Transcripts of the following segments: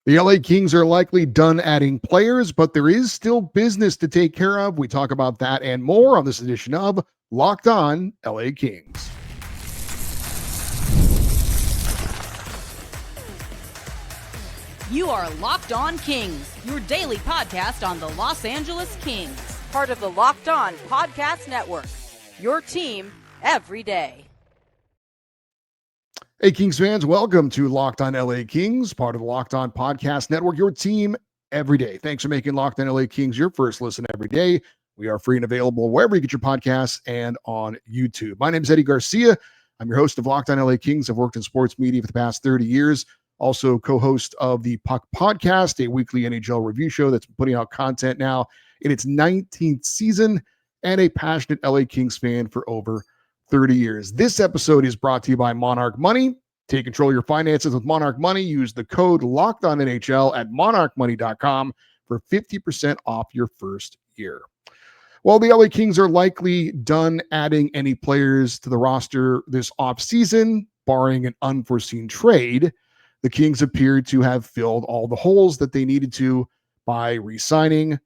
The LA Kings are likely done adding players, but there is still business to take care of. We talk about that and more on this edition of Locked On LA Kings. You are Locked On Kings, your daily podcast on the Los Angeles Kings, part of the Locked On Podcast Network, your team every day. Hey, Kings fans, welcome to Locked On LA Kings, part of the Locked On Podcast Network, your team every day. Thanks for making Locked On LA Kings your first listen every day. We are free and available wherever you get your podcasts and on YouTube. My name is Eddie Garcia. I'm your host of Locked On LA Kings. I've worked in sports media for the past 30 years. Also co-host of the Puck Podcast, a weekly NHL review show that's putting out content now in its 19th season, and a passionate LA Kings fan for over 30 years. This episode is brought to you by Monarch Money. Take control of your finances with Monarch Money. Use the code LOCKEDONNHL at monarchmoney.com for 50% off your first year. Well, the LA Kings are likely done adding any players to the roster this offseason, barring an unforeseen trade. The Kings appeared to have filled all the holes that they needed to by re-signing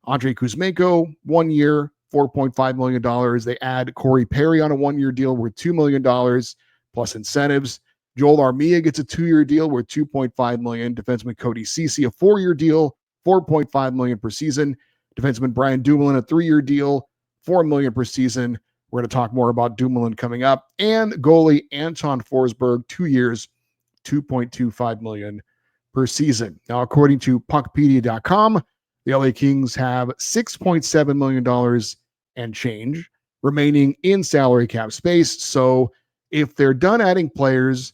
Andrei Kuzmenko, 1 year, $4.5 million. They add Corey Perry on a 1-year deal worth $2 million plus incentives. Joel Armia gets a 2-year deal worth $2.5 million. Defenseman Cody Ceci, a 4-year deal, $4.5 million per season. Defenseman Brian Dumoulin, a 3-year deal, $4 million per season. We're going to talk more about Dumoulin coming up. And goalie Anton Forsberg, 2 years, $2.25 million per season. Now, according to puckpedia.com, the LA Kings have $6.7 million and change remaining in salary cap space. So if they're done adding players,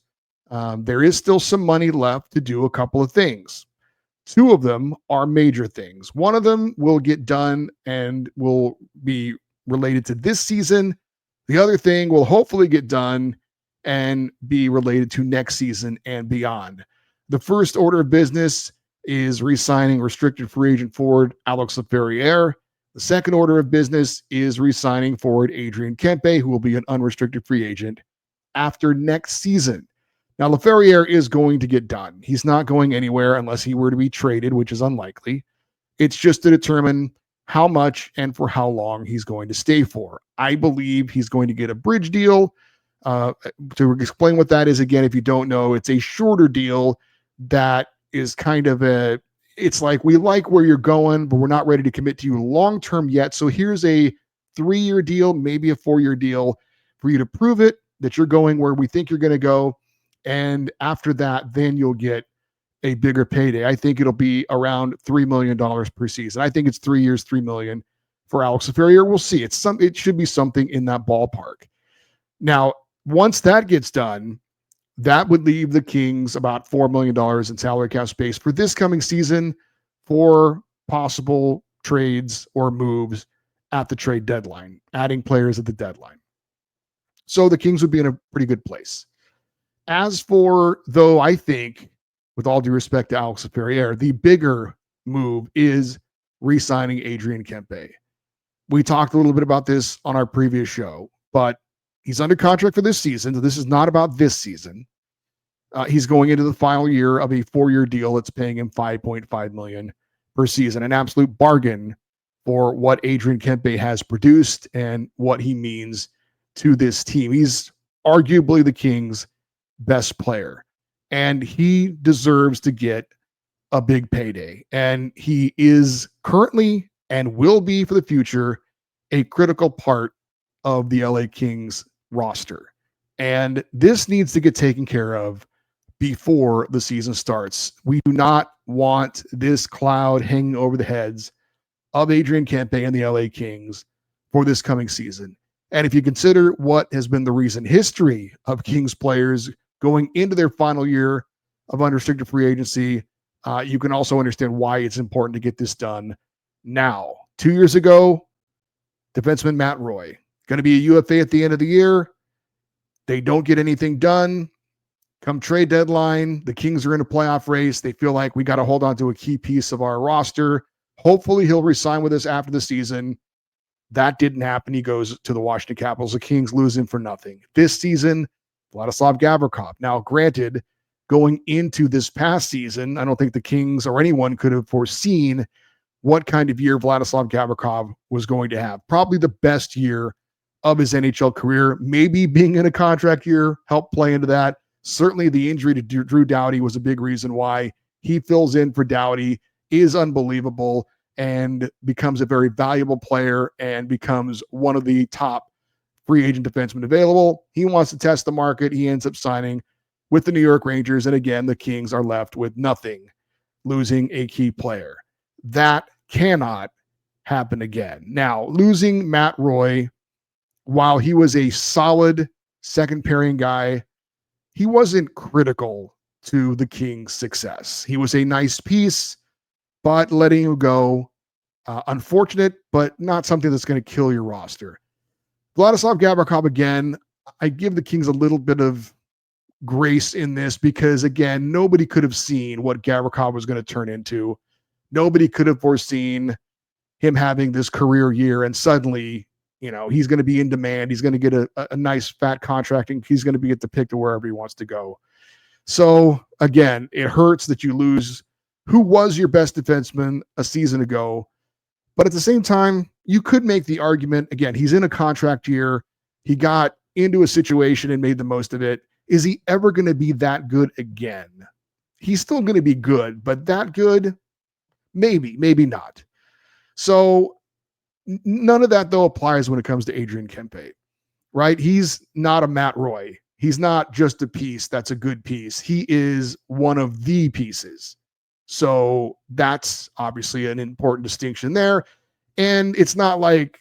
there is still some money left to do a couple of things. 2 of them are major things. One of them will get done and will be related to this season. The other thing will hopefully get done and be related to next season and beyond. The first order of business is re-signing restricted free agent forward Alex Laferriere. The second order of business is re-signing forward Adrian Kempe, who will be an unrestricted free agent after next season. Now, Laferriere is going to get done. He's not going anywhere unless he were to be traded, which is unlikely. It's just to determine how much and for how long he's going to stay for. I believe he's going to get a bridge deal. To explain what that is, again, if you don't know, it's a shorter deal that is kind of it's like, we like where you're going, but we're not ready to commit to you long-term yet. So here's a 3-year deal, maybe a 4-year deal for you to prove it, that you're going where we think you're going to go. And after that, then you'll get a bigger payday. I think it'll be around $3 million per season. I think it's 3 years, $3 million for Alex Laferriere. We'll see. It should be something in that ballpark. Now, once that gets done, that would leave the Kings about $4 million in salary cap space for this coming season for possible trades or moves at the trade deadline, adding players at the deadline. So the Kings would be in a pretty good place. As for, though, I think, with all due respect to Alex Laferriere, the bigger move is re-signing Adrian Kempe. We talked a little bit about this on our previous show, but he's under contract for this season, so this is not about this season. He's going into the final year of a 4-year deal that's paying him $5.5 million per season, an absolute bargain for what Adrian Kempe has produced and what he means to this team. He's arguably the Kings' best player, and he deserves to get a big payday. And he is currently and will be for the future a critical part of the LA Kings roster. And this needs to get taken care of before the season starts. We do not want this cloud hanging over the heads of Adrian Kempe and the LA Kings for this coming season. And if you consider what has been the recent history of Kings players going into their final year of unrestricted free agency, you can also understand why it's important to get this done now. 2 years ago, defenseman Matt Roy, going to be a UFA at the end of the year. They don't get anything done. Come trade deadline, the Kings are in a playoff race. They feel like we got to hold on to a key piece of our roster. Hopefully he'll resign with us after the season. That didn't happen. He goes to the Washington Capitals. The Kings lose him for nothing. This season, Vladislav Gavrikov. Now, granted, going into this past season, I don't think the Kings or anyone could have foreseen what kind of year Vladislav Gavrikov was going to have. Probably the best year of his NHL career. Maybe being in a contract year helped play into that. Certainly the injury to Drew Doughty was a big reason why. He fills in for Doughty, is unbelievable, and becomes a very valuable player and becomes one of the top free agent defensemen available. He wants to test the market. He ends up signing with the New York Rangers. And again, the Kings are left with nothing, losing a key player. That cannot happen again. Now, losing Matt Roy, while he was a solid second pairing guy, he wasn't critical to the Kings' success. He was a nice piece, but letting him go, unfortunate, but not something that's going to kill your roster. Vladislav Gavrikov, again, I give the Kings a little bit of grace in this because, again, nobody could have seen what Gavrikov was going to turn into. Nobody could have foreseen him having this career year, and suddenly, he's going to be in demand. He's going to get a nice fat contract, and he's going to get to pick to wherever he wants to go. So, again, it hurts that you lose who was your best defenseman a season ago. But at the same time, you could make the argument, again, he's in a contract year. He got into a situation and made the most of it. Is he ever going to be that good again? He's still going to be good, but that good? Maybe, maybe not. So none of that, though, applies when it comes to Adrian Kempe, right? He's not a Matt Roy. He's not just a piece that's a good piece. He is one of the pieces. So that's obviously an important distinction there. And it's not like,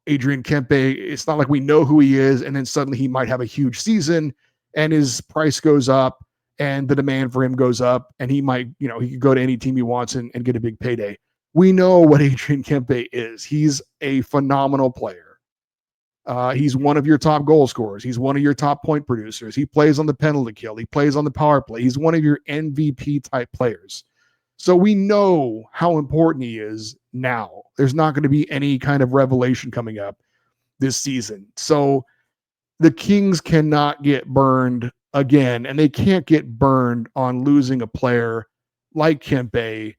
Adrian Kempe, it's not like we know who he is, and then suddenly he might have a huge season and his price goes up and the demand for him goes up, and he might, he could go to any team he wants and get a big payday. We know what Adrian Kempe is. He's a phenomenal player. He's one of your top goal scorers. He's one of your top point producers. He plays on the penalty kill. He plays on the power play. He's one of your MVP type players. So we know how important he is now. There's not going to be any kind of revelation coming up this season. So the Kings cannot get burned again, and they can't get burned on losing a player like Kempe.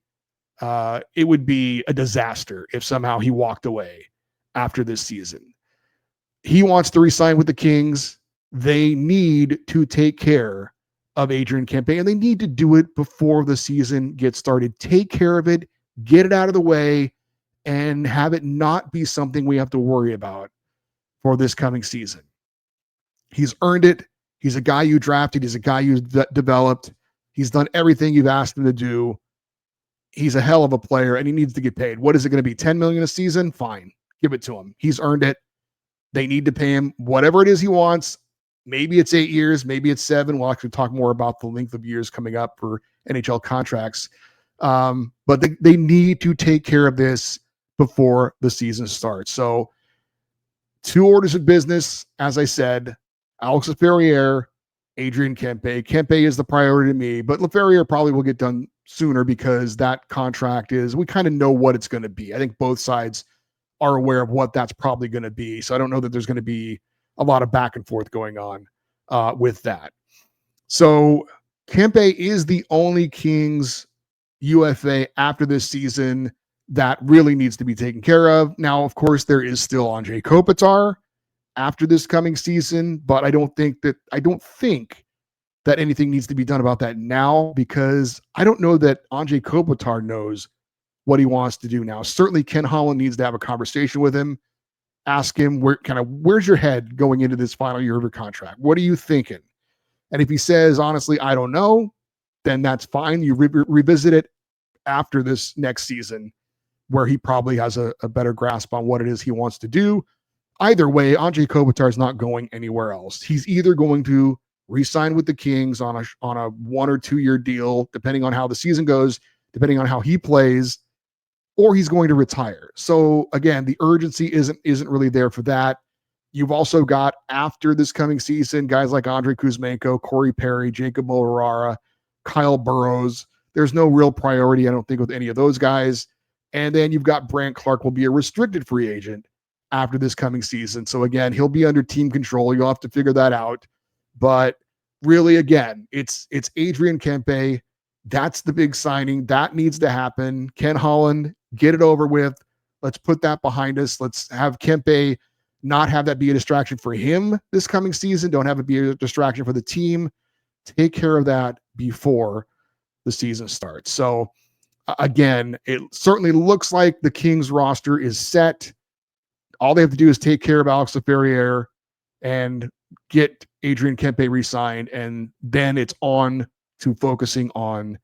It would be a disaster if somehow he walked away after this season. He wants to re-sign with the Kings. They need to take care of Adrian Kempe, and they need to do it before the season gets started. Take care of it, get it out of the way, and have it not be something we have to worry about for this coming season. He's earned it. He's a guy you drafted. He's a guy you developed. He's done everything you've asked him to do. He's a hell of a player, and he needs to get paid. What is it going to be, $10 million a season? Fine. Give it to him. He's earned it. They need to pay him whatever it is he wants. Maybe it's 8 years. Maybe it's 7. We'll actually talk more about the length of years coming up for NHL contracts. But they need to take care of this before the season starts. So 2 orders of business, as I said, Alex Laferriere, Adrian Kempe. Kempe is the priority to me, but Laferriere probably will get done sooner because that contract we kind of know what it's going to be. I think both sides are aware of what that's probably going to be. So I don't know that there's going to be a lot of back and forth going on with that. So Kempe is the only Kings UFA after this season that really needs to be taken care of. Now, of course, there is still Anze Kopitar after this coming season, but I don't think that anything needs to be done about that now, because I don't know that Anze Kopitar knows what he wants to do now. Certainly Ken Holland needs to have a conversation with him, ask him where's your head going into this final year of your contract? What are you thinking? And if he says, honestly, I don't know, then that's fine. You revisit it after this next season, where he probably has a better grasp on what it is he wants to do. Either way, Anze Kopitar is not going anywhere else. He's either going to re-sign with the Kings on a 1 or 2 year deal, depending on how the season goes, depending on how he plays, or he's going to retire. So again, the urgency isn't really there for that. You've also got, after this coming season, guys like Andrei Kuzmenko, Corey Perry, Jacob Moharara, Kyle Burrows. There's no real priority, I don't think, with any of those guys. And then you've got Brandt Clark will be a restricted free agent after this coming season. So again, he'll be under team control. You'll have to figure that out. But really, again, it's Adrian Kempe. That's the big signing. That needs to happen. Ken Holland, get it over with. Let's put that behind us. Let's have Kempe not have that be a distraction for him this coming season. Don't have it be a distraction for the team. Take care of that before the season starts. So, again, it certainly looks like the Kings roster is set. All they have to do is take care of Alex Laferriere and get Adrian Kempe re-signed, and then it's on to focusing on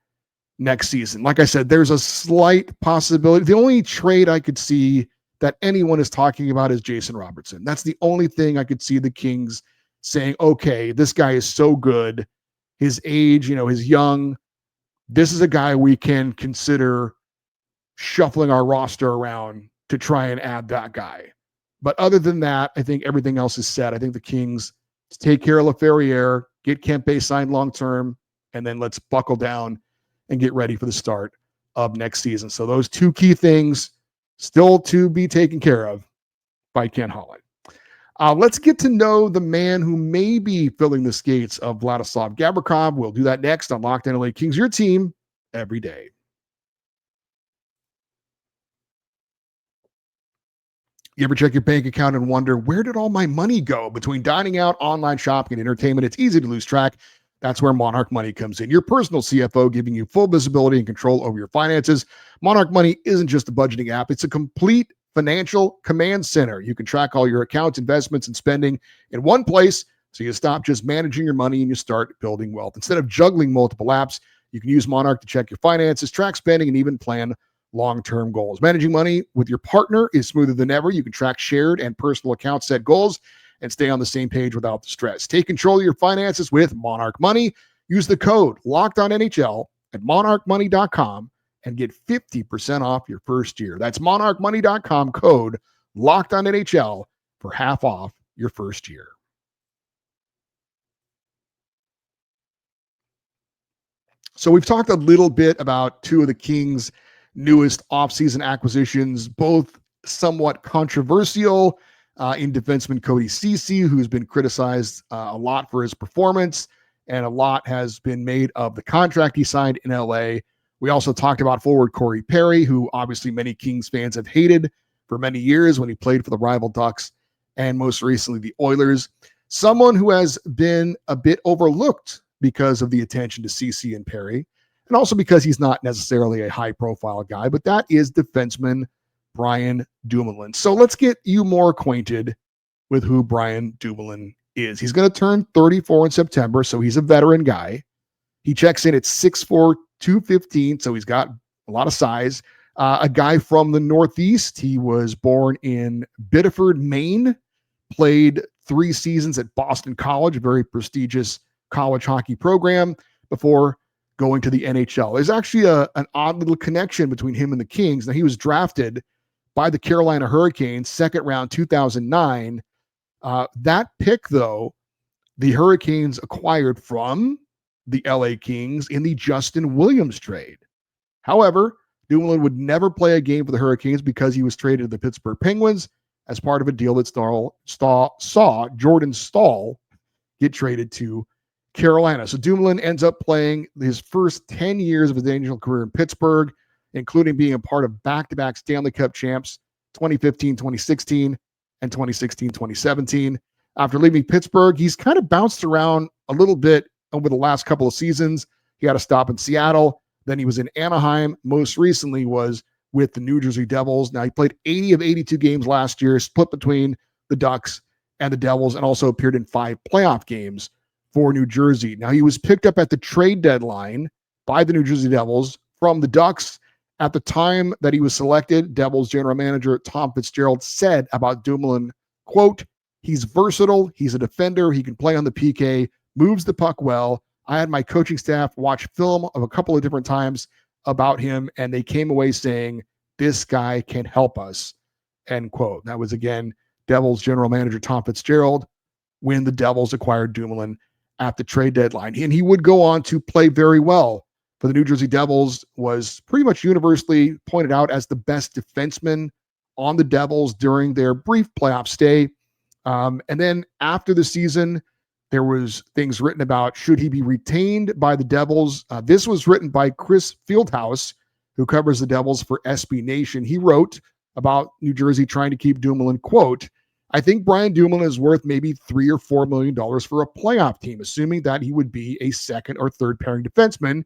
next season. Like I said, there's a slight possibility. The only trade I could see that anyone is talking about is Jason Robertson. That's the only thing I could see the Kings saying, okay, this guy is so good. His age, he's young. This is a guy we can consider shuffling our roster around to try and add that guy. But other than that, I think everything else is set. I think the Kings take care of Laferriere, get Kempe signed long-term, and then let's buckle down and get ready for the start of next season. So those two key things still to be taken care of by Ken Holland. Let's get to know the man who may be filling the skates of Vladislav Gavrikov. We'll do that next on Locked On LA Kings, your team every day. You ever check your bank account and wonder, where did all my money go? Between dining out, online shopping, and entertainment, it's easy to lose track. That's where Monarch Money comes in. Your personal CFO, giving you full visibility and control over your finances. Monarch Money isn't just a budgeting app. It's a complete financial command center. You can track all your accounts, investments, and spending in one place, so you stop just managing your money and you start building wealth. Instead of juggling multiple apps, you can use Monarch to check your finances, track spending, and even plan long-term goals. Managing money with your partner is smoother than ever. You can track shared and personal accounts, set goals, and stay on the same page without the stress. Take control of your finances with Monarch Money. Use the code LOCKEDONNHL at monarchmoney.com and get 50% off your first year. That's monarchmoney.com, code LOCKEDONNHL for half off your first year. So we've talked a little bit about two of the Kings' newest offseason acquisitions, both somewhat controversial in defenseman Cody Ceci, who's been criticized a lot for his performance, and a lot has been made of the contract he signed in LA. We also talked about forward Corey Perry, who obviously many Kings fans have hated for many years when he played for the rival Ducks and most recently the Oilers. Someone who has been a bit overlooked because of the attention to Ceci and Perry, and also because he's not necessarily a high-profile guy, but that is defenseman Brian Dumoulin. So let's get you more acquainted with who Brian Dumoulin is. He's going to turn 34 in September, so he's a veteran guy. He checks in at 6'4", 215, so he's got a lot of size. A guy from the Northeast. He was born in Biddeford, Maine, played 3 seasons at Boston College, a very prestigious college hockey program, before going to the NHL. There's actually an odd little connection between him and the Kings. Now, he was drafted by the Carolina Hurricanes, second round, 2009. That pick, though, the Hurricanes acquired from the LA Kings in the Justin Williams trade. However, Dumoulin would never play a game for the Hurricanes because he was traded to the Pittsburgh Penguins as part of a deal that saw Jordan Staal get traded to Carolina. So Dumoulin ends up playing his first 10 years of his NHL career in Pittsburgh, including being a part of back-to-back Stanley Cup champs 2015, 2016, and 2016, 2017. After leaving Pittsburgh, he's kind of bounced around a little bit over the last couple of seasons. He had a stop in Seattle. Then he was in Anaheim. Most recently was with the New Jersey Devils. Now, he played 80 of 82 games last year, split between the Ducks and the Devils, and also appeared in 5 playoff games for New Jersey. Now, he was picked up at the trade deadline by the New Jersey Devils from the Ducks. At the time that he was selected, Devils general manager Tom Fitzgerald said about Dumoulin, quote, "He's versatile. He's a defender. He can play on the PK, moves the puck well. I had my coaching staff watch film of a couple of different times about him, and they came away saying, this guy can help us," end quote. That was, again, Devils general manager Tom Fitzgerald when the Devils acquired Dumoulin at the trade deadline. And he would go on to play very well for the New Jersey Devils, was pretty much universally pointed out as the best defenseman on the Devils during their brief playoff stay. And then after the season, There was things written about should he be retained by the Devils. This was written by Chris Fieldhouse, who covers the Devils for SB Nation. He wrote about New Jersey trying to keep Dumoulin, quote, I think Brian Dumoulin is worth maybe $3 or $4 million for a playoff team, assuming that he would be a second or third pairing defenseman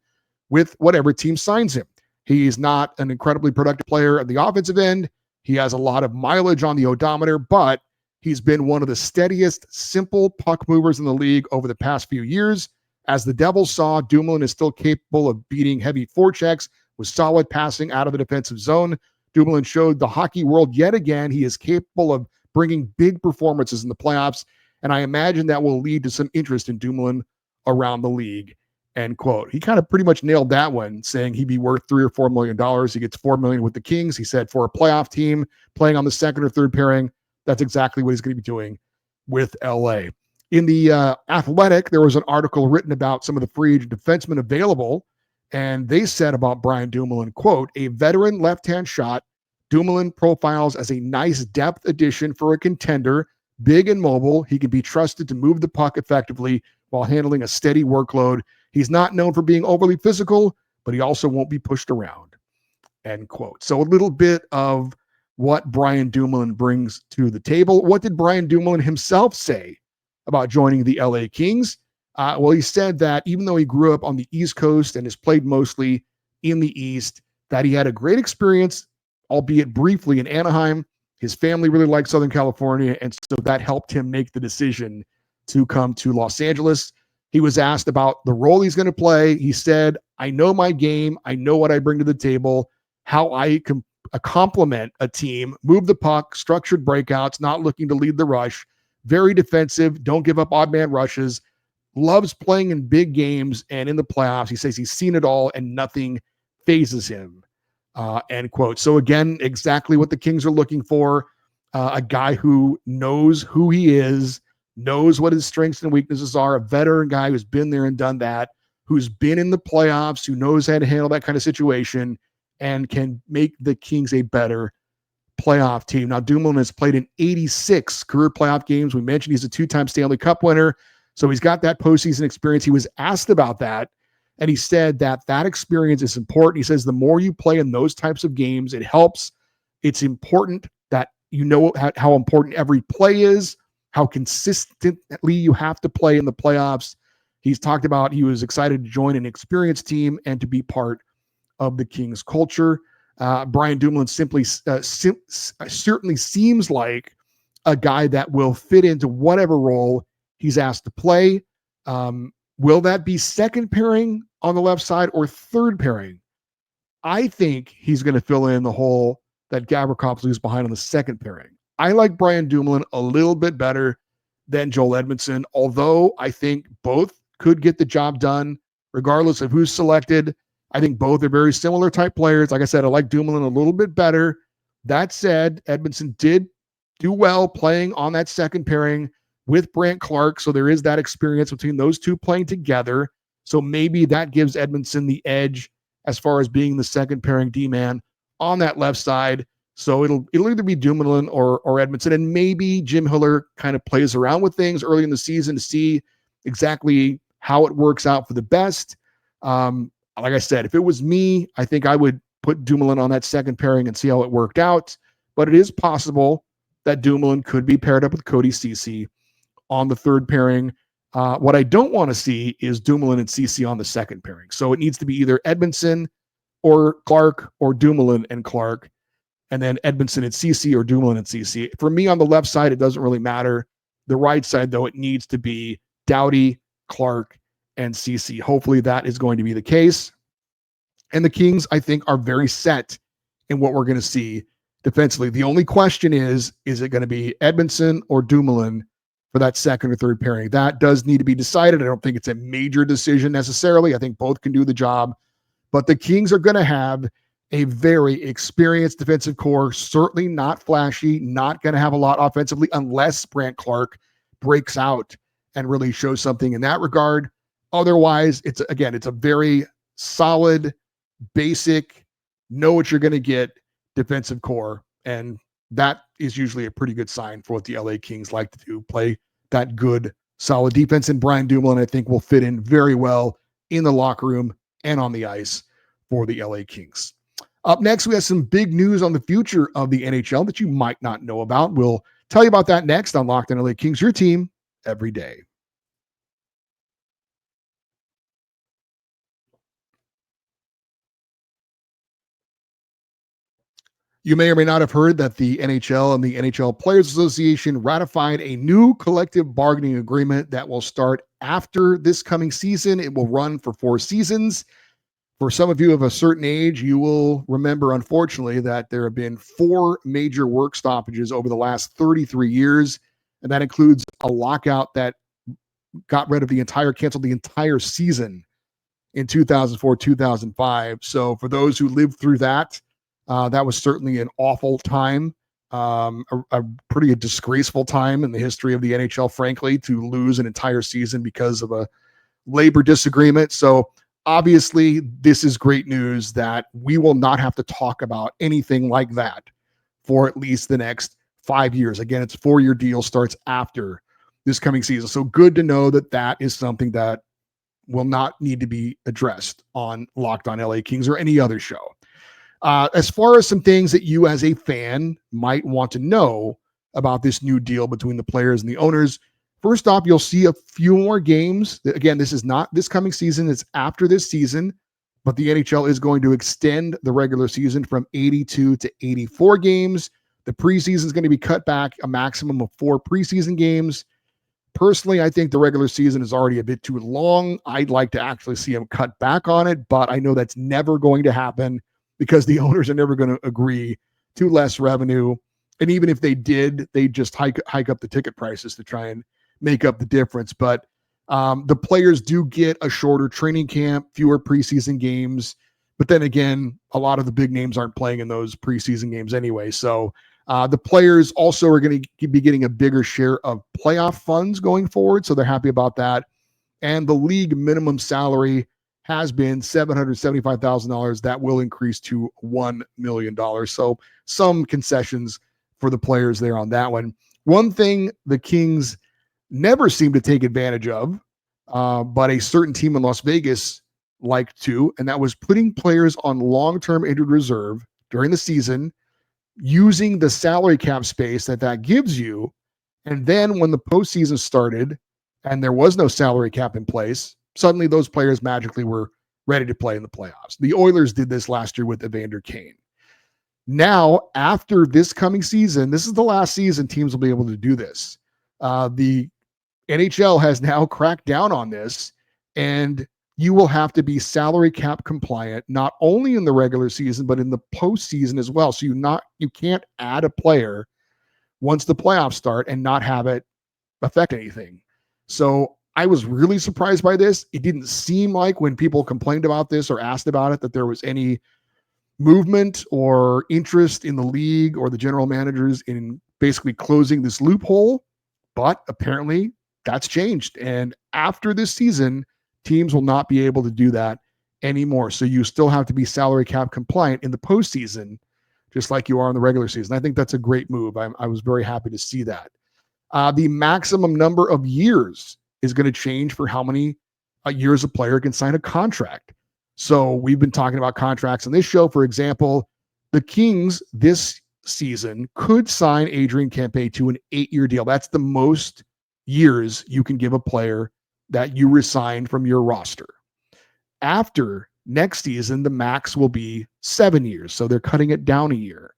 with whatever team signs him. He is not an incredibly productive player at the offensive end. He has a lot of mileage on the odometer, but he's been one of the steadiest, simple puck movers in the league over the past few years. As the Devils saw, Dumoulin is still capable of beating heavy forechecks with solid passing out of the defensive zone. Dumoulin showed the hockey world yet again he is capable of bringing big performances in the playoffs, and I imagine that will lead to some interest in Dumoulin around the league, end quote. He kind of pretty much nailed that one, saying he'd be worth $3 or $4 million. He gets $4 million with the Kings. He said for a playoff team playing on the second or third pairing, that's exactly what he's going to be doing with LA. In the Athletic, there was an article written about some of the free agent defensemen available, and they said about Brian Dumoulin, quote, a veteran left-hand shot, Dumoulin profiles as a nice depth addition for a contender, big and mobile. He can be trusted to move the puck effectively while handling a steady workload. He's not known for being overly physical, but he also won't be pushed around, end quote. So a little bit of what Brian Dumoulin brings to the table. What did Brian Dumoulin himself say about joining the LA Kings? Well, he said that even though he grew up on the East Coast and has played mostly in the East, that he had a great experience, albeit briefly, in Anaheim. His family really liked Southern California, and so that helped him make the decision to come to Los Angeles. He was asked about the role he's going to play. He said, I know my game. I know what I bring to the table, how I can complement a team, move the puck, structured breakouts, not looking to lead the rush, very defensive, don't give up odd man rushes, loves playing in big games and in the playoffs. He says he's seen it all and nothing phases him, end quote. So again, exactly what the Kings are looking for, a guy who knows who he is, knows what his strengths and weaknesses are, a veteran guy who's been there and done that, who's been in the playoffs, who knows how to handle that kind of situation, and can make the Kings a better playoff team. Now, Dumoulin has played in 86 career playoff games. We mentioned he's a two-time Stanley Cup winner, so he's got that postseason experience. He was asked about that, and he said that that experience is important. He says the more you play in those types of games, it helps. It's important that you know how important every play is, how consistently you have to play in the playoffs. He's talked about he was excited to join an experienced team and to be part of the Kings culture. Brian Dumoulin certainly seems like a guy that will fit into whatever role he's asked to play. Will that be second pairing on the left side or third pairing? I think he's going to fill in the hole that Gavrikov leaves behind on the second pairing. I like Brian Dumoulin a little bit better than Joel Edmondson, although I think both could get the job done regardless of who's selected. I think both are very similar type players. Like I said, I like Dumoulin a little bit better. That said, Edmondson did do well playing on that second pairing with Brandt Clarke, so there is that experience between those two playing together. So maybe that gives Edmondson the edge as far as being the second pairing D-man on that left side. So it'll either be Dumoulin or Edmondson, and maybe Jim Hiller kind of plays around with things early in the season to see exactly how it works out for the best. Like I said, if it was me, I think I would put Dumoulin on that second pairing and see how it worked out. But it is possible that Dumoulin could be paired up with Cody Ceci on the third pairing. What I don't want to see is Dumoulin and Ceci on the second pairing. So it needs to be either Edmondson or Clarke or Dumoulin and Clarke, and then Edmondson and Ceci or Dumoulin and Ceci. For me on the left side, it doesn't really matter. The right side, though, it needs to be Doughty, Clarke, and Ceci. Hopefully that is going to be the case. And the Kings, I think, are very set in what we're going to see defensively. The only question is it going to be Edmondson or Dumoulin for that second or third pairing? That does need to be decided. I don't think it's a major decision necessarily. I think both can do the job. But the Kings are going to have a very experienced defensive core, certainly not flashy, not going to have a lot offensively unless Brandt Clarke breaks out and really shows something in that regard. Otherwise, it's a very solid, basic, know what you're going to get defensive core. And that is usually a pretty good sign for what the LA Kings like to do, play that good, Solid defense, and Brian Dumoulin, I think, will fit in very well in the locker room and on the ice for the LA Kings. Up next, we have some big news on the future of the NHL that you might not know about. We'll tell you about that next on Locked On LA Kings, your team every day. You may or may not have heard that the NHL and the NHL Players Association ratified a new collective bargaining agreement that will start after this coming season. It will run for 4 seasons. For some of you of a certain age, you will remember, unfortunately, that there have been 4 major work stoppages over the last 33 years, and that includes a lockout that canceled the entire season in 2004, 2005. So for those who lived through that, that was certainly an awful time, a pretty disgraceful time in the history of the NHL, frankly, to lose an entire season because of a labor disagreement. So obviously, this is great news that we will not have to talk about anything like that for at least the next 5 years. Again, it's a 4-year deal, starts after this coming season. So good to know that that is something that will not need to be addressed on Locked On LA Kings or any other show. As far as some things that you as a fan might want to know about this new deal between the players and the owners, first off, you'll see a few more games. Again, this is not this coming season, it's after this season, but the NHL is going to extend the regular season from 82 to 84 games. The preseason is going to be cut back a maximum of 4 preseason games. Personally, I think the regular season is already a bit too long. I'd like to actually see them cut back on it, but I know that's never going to happen because the owners are never going to agree to less revenue. And even if they did, they just hike up the ticket prices to try and make up the difference. But the players do get a shorter training camp, fewer preseason games. But then again, a lot of the big names aren't playing in those preseason games anyway. So the players also are going to be getting a bigger share of playoff funds going forward. So they're happy about that. And the league minimum salary has been $775,000. That will increase to $1 million. So some concessions for the players there on that one. One thing the Kings never seem to take advantage of, but a certain team in Las Vegas liked to, and that was putting players on long-term injured reserve during the season, using the salary cap space that gives you. And then when the postseason started and there was no salary cap in place, suddenly those players magically were ready to play in the playoffs. The Oilers did this last year with Evander Kane. Now, after this coming season, this is the last season teams will be able to do this. The NHL has now cracked down on this, and you will have to be salary cap compliant, not only in the regular season, but in the postseason as well. So you can't add a player once the playoffs start and not have it affect anything. So I was really surprised by this. It didn't seem like when people complained about this or asked about it that there was any movement or interest in the league or the general managers in basically closing this loophole. But apparently that's changed. And after this season, teams will not be able to do that anymore. So you still have to be salary cap compliant in the postseason, just like you are in the regular season. I think that's a great move. I was very happy to see that. The maximum number of years is going to change for how many years a player can sign a contract. So we've been talking about contracts on this show. For example, the Kings this season could sign Adrian Kempe to an 8-year deal. That's the most years you can give a player that you resign from your roster. After next season, the max will be 7 years. So they're cutting it down a year.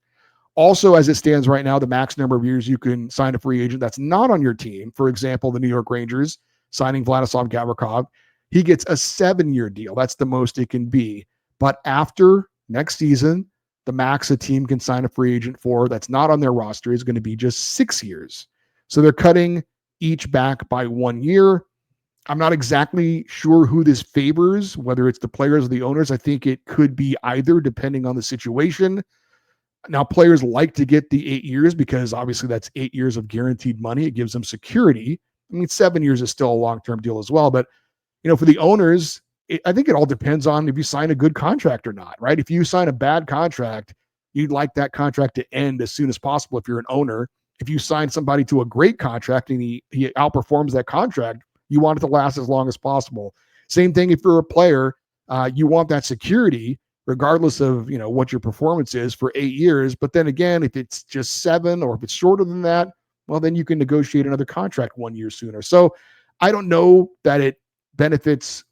Also, as it stands right now, the max number of years you can sign a free agent that's not on your team, for example, the New York Rangers signing Vladislav Gavrikov, he gets a 7-year deal. That's the most it can be. But after next season, the max a team can sign a free agent for that's not on their roster is going to be just 6 years. So they're cutting each back by 1 year. I'm not exactly sure who this favors, whether it's the players or the owners. I think it could be either, depending on the situation. Now, players like to get the 8 years because obviously that's 8 years of guaranteed money. It gives them security. I mean, 7 years is still a long-term deal as well. But, for the owners, I think it all depends on if you sign a good contract or not, right? If you sign a bad contract, you'd like that contract to end as soon as possible if you're an owner. if you sign somebody to a great contract and he outperforms that contract, you want it to last as long as possible. Same thing if you're a player, you want that security regardless of, what your performance is for 8 years. But then again, if it's just 7 or if it's shorter than that, well, then you can negotiate another contract 1 year sooner. So I don't know that it benefits,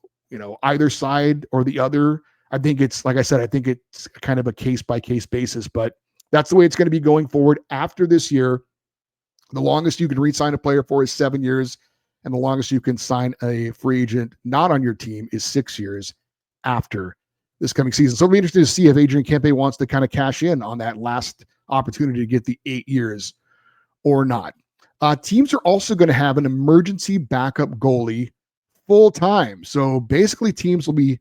either side or the other. I think it's, like I said, I think it's kind of a case by case basis, but that's the way it's going to be going forward after this year. The longest you can re-sign a player for is 7 years, and the longest you can sign a free agent not on your team is 6 years after this coming season. So it'll be interesting to see if Adrian Kempe wants to kind of cash in on that last opportunity to get the 8 years or not. Teams are also going to have an emergency backup goalie full time. So basically teams will be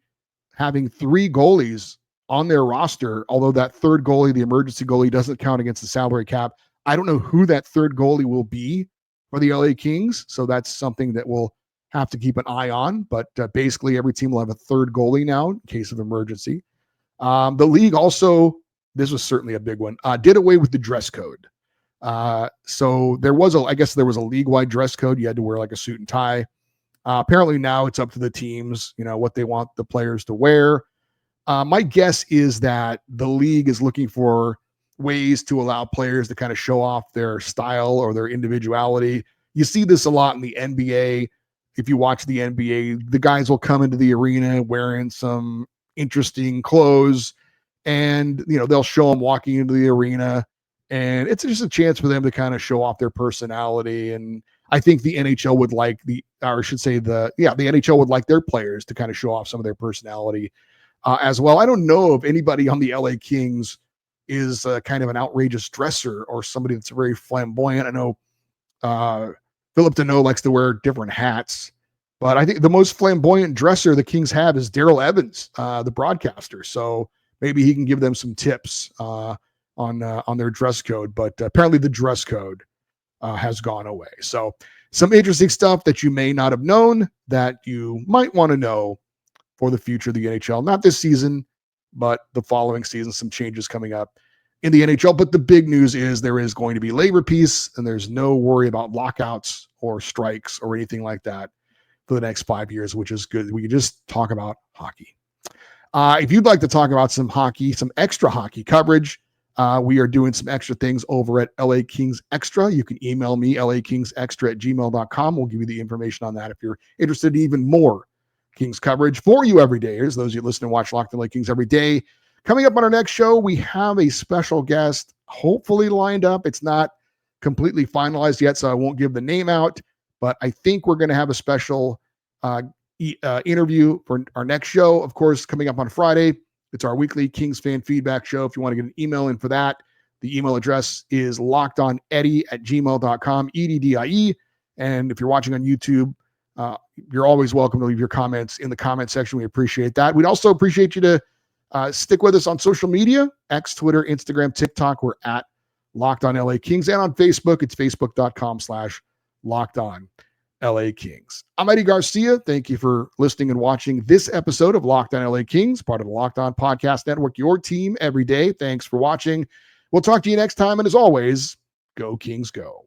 having 3 goalies on their roster, although that third goalie, the emergency goalie, doesn't count against the salary cap. I don't know who that third goalie will be for the LA Kings, so that's something that we'll have to keep an eye on. But basically every team will have a third goalie now in case of emergency. The league also, this was certainly a big one, did away with the dress code. So there was a league-wide dress code. You had to wear like a suit and tie. Apparently now it's up to the teams, what they want the players to wear. My guess is that the league is looking for ways to allow players to kind of show off their style or their individuality. You see this a lot in the NBA. If you watch the NBA, the guys will come into the arena wearing some interesting clothes, and they'll show them walking into the arena, and it's just a chance for them to kind of show off their personality. And I think the NHL would like the NHL would like their players to kind of show off some of their personality as well. I don't know if anybody on the LA Kings is kind of an outrageous dresser or somebody that's very flamboyant. I know Philip Deneau likes to wear different hats, but I think the most flamboyant dresser the Kings have is Daryl Evans, the broadcaster. So maybe he can give them some tips on their dress code. But apparently the dress code has gone away. So some interesting stuff that you may not have known that you might want to know for the future of the NHL. Not this season, but the following season, some changes coming up in the NHL. But the big news is there is going to be labor peace, and there's no worry about lockouts or strikes or anything like that for the next 5 years, which is good. We can just talk about hockey. If you'd like to talk about some hockey, some extra hockey coverage, we are doing some extra things over at LA Kings Extra. You can email me, lakingsextra@gmail.com. We'll give you the information on that if you're interested in even more Kings coverage for you every day. Here's those you listen and watch Locked on LA Kings every day. Coming up on our next show, we have a special guest hopefully lined up. It's not completely finalized yet, so I won't give the name out, but I think we're going to have a special interview for our next show. Of course, coming up on Friday, it's our weekly Kings fan feedback show. If you want to get an email in for that, the email address is lockedoneddie@gmail.com, EDDIE. And if you're watching on YouTube, you're always welcome to leave your comments in the comment section. We appreciate that. We'd also appreciate you to stick with us on social media, X, Twitter, Instagram, TikTok. We're at Locked on LA Kings. And on Facebook, it's facebook.com/Locked on LA Kings. I'm Eddie Garcia. Thank you for listening and watching this episode of Locked on LA Kings, part of the Locked on Podcast Network, your team every day. Thanks for watching. We'll talk to you next time. And as always, go Kings, go.